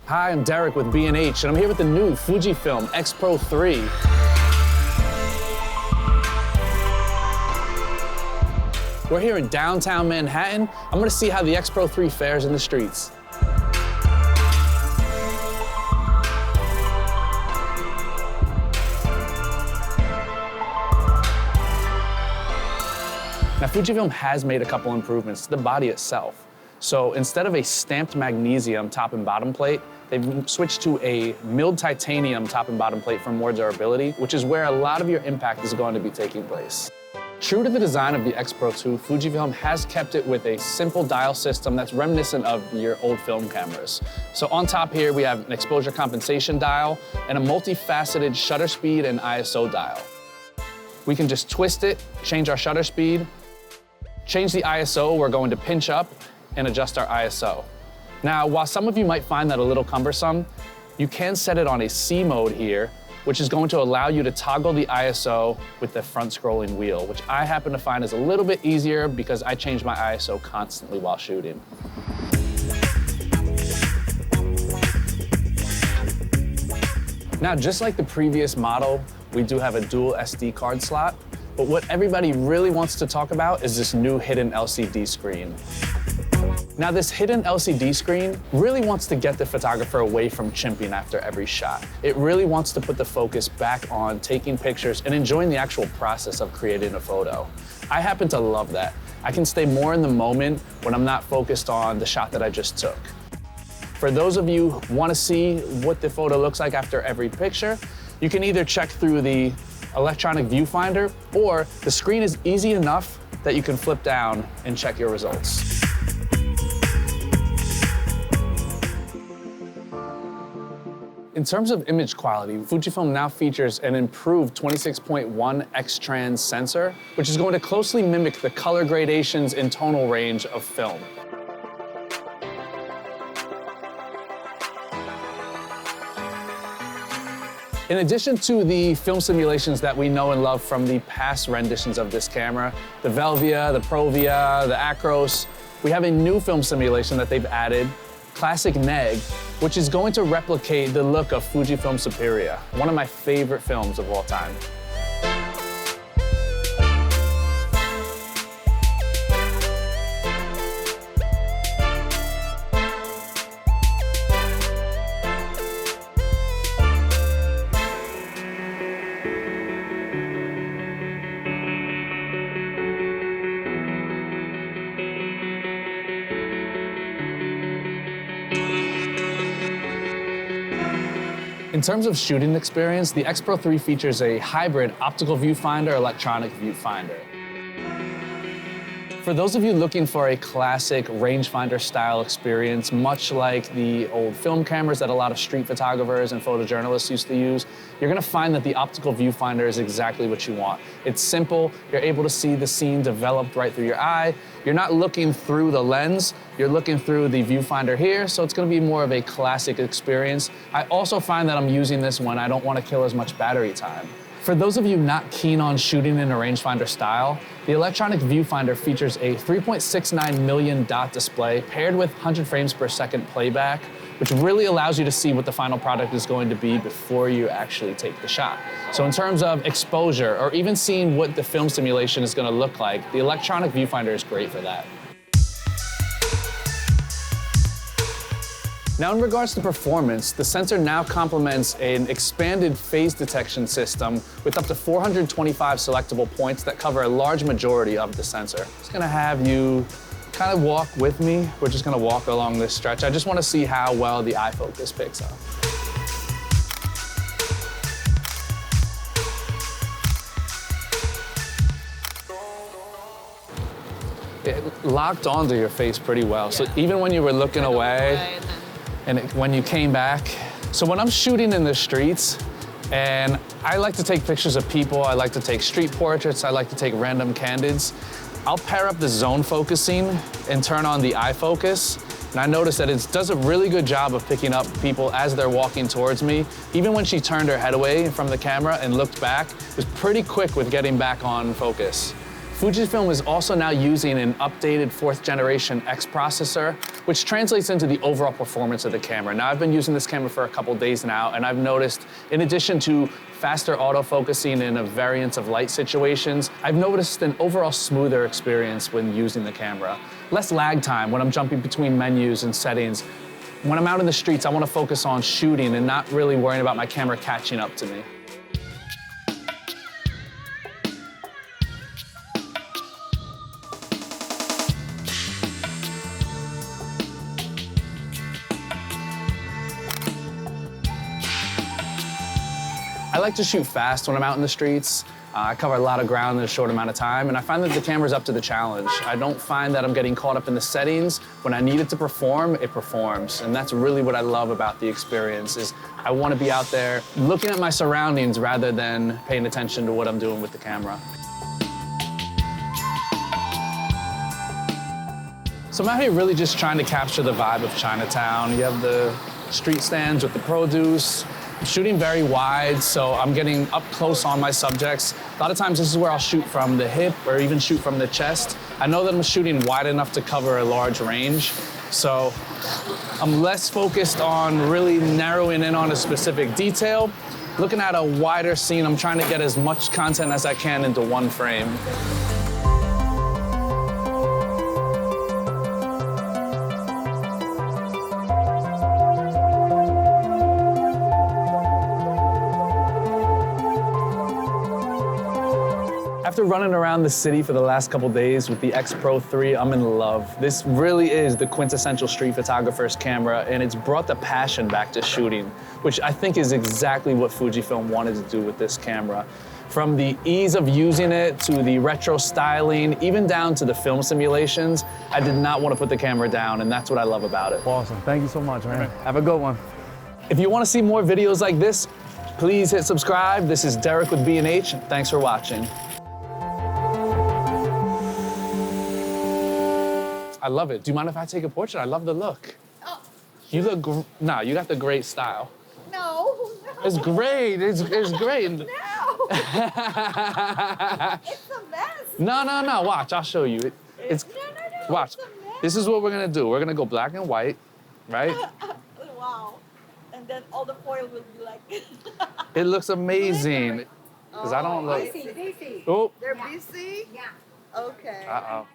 Hi, I'm Derek with B&H, and I'm here with the new FUJIFILM X-Pro3. We're here in downtown Manhattan. I'm gonna see how the X-Pro3 fares in the streets. Now, Fujifilm has made a couple improvements to the body itself. So instead of a stamped magnesium top and bottom plate, they've switched to a milled titanium top and bottom plate for more durability, which is where a lot of your impact is going to be taking place. True to the design of the X-Pro2, Fujifilm has kept it with a simple dial system that's reminiscent of your old film cameras. So on top here, we have an exposure compensation dial and a multifaceted shutter speed and ISO dial. We can just twist it, change our shutter speed, change the ISO, we're going to pinch up and adjust our ISO. Now, while some of you might find that a little cumbersome, you can set it on a C mode here, which is going to allow you to toggle the ISO with the front scrolling wheel, which I happen to find is a little bit easier because I change my ISO constantly while shooting. Now, just like the previous model, we do have a dual SD card slot, but what everybody really wants to talk about is this new hidden LCD screen. Now, this hidden LCD screen really wants to get the photographer away from chimping after every shot. It really wants to put the focus back on taking pictures and enjoying the actual process of creating a photo. I happen to love that. I can stay more in the moment when I'm not focused on the shot that I just took. For those of you who want to see what the photo looks like after every picture, you can either check through the electronic viewfinder, or the screen is easy enough that you can flip down and check your results. In terms of image quality, Fujifilm now features an improved 26.1 X-Trans sensor, which is going to closely mimic the color gradations and tonal range of film. In addition to the film simulations that we know and love from the past renditions of this camera, the Velvia, the Provia, the Acros, we have a new film simulation that they've added, Classic Neg, which is going to replicate the look of Fujifilm Superia, one of my favorite films of all time. In terms of shooting experience, the X-Pro3 features a hybrid optical viewfinder, electronic viewfinder. For those of you looking for a classic rangefinder style experience, much like the old film cameras that a lot of street photographers and photojournalists used to use, you're gonna find that the optical viewfinder is exactly what you want. It's simple, you're able to see the scene developed right through your eye. You're not looking through the lens, you're looking through the viewfinder here, so it's gonna be more of a classic experience. I also find that I'm using this when I don't wanna kill as much battery time. For those of you not keen on shooting in a rangefinder style, the electronic viewfinder features a 3.69 million dot display paired with 100 frames per second playback, which really allows you to see what the final product is going to be before you actually take the shot. So in terms of exposure, or even seeing what the film simulation is gonna look like, the electronic viewfinder is great for that. Now, in regards to performance, the sensor now complements an expanded phase detection system with up to 425 selectable points that cover a large majority of the sensor. I'm just gonna have you kind of walk with me. We're just gonna walk along this stretch. I just wanna see how well the eye focus picks up. It locked onto your face pretty well. So even when you were looking away, and when you came back. So when I'm shooting in the streets, and I like to take pictures of people, I like to take street portraits, I like to take random candids, I'll pair up the zone focusing and turn on the eye focus. And I noticed that it does a really good job of picking up people as they're walking towards me. Even when she turned her head away from the camera and looked back, it was pretty quick with getting back on focus. Fujifilm is also now using an updated 4th generation X processor, which translates into the overall performance of the camera. Now, I've been using this camera for a couple days now, and I've noticed, in addition to faster autofocusing in a variance of light situations, I've noticed an overall smoother experience when using the camera. Less lag time when I'm jumping between menus and settings. When I'm out in the streets, I want to focus on shooting and not really worrying about my camera catching up to me. I like to shoot fast when I'm out in the streets. I cover a lot of ground in a short amount of time, and I find that the camera's up to the challenge. I don't find that I'm getting caught up in the settings. When I need it to perform, it performs. And that's really what I love about the experience, is I want to be out there looking at my surroundings rather than paying attention to what I'm doing with the camera. So I'm out here really just trying to capture the vibe of Chinatown. You have the street stands with the produce. I'm shooting very wide, so I'm getting up close on my subjects. A lot of times this is where I'll shoot from the hip or even shoot from the chest. I know that I'm shooting wide enough to cover a large range, so I'm less focused on really narrowing in on a specific detail. Looking at a wider scene, I'm trying to get as much content as I can into one frame. After running around the city for the last couple days with the X-Pro3, I'm in love. This really is the quintessential street photographer's camera, and it's brought the passion back to shooting, which I think is exactly what Fujifilm wanted to do with this camera. From the ease of using it to the retro styling, even down to the film simulations, I did not want to put the camera down, and that's what I love about it. Awesome. Thank you so much, man. Have a good one. If you want to see more videos like this, please hit subscribe. This is Derek with B&H. Thanks for watching. I love it. Do you mind if I take a portrait? I love the look. Oh. You look, nah, you got the great style. No. It's great, it's great. No. It's a mess. No, watch, I'll show you. No. Watch. It's a mess. This is what we're gonna do. We're gonna go black and white, right? Wow. And then all the foil will be like... It looks amazing. Because I don't look. Busy. Oh, They're busy? Yeah. Okay. uh-oh.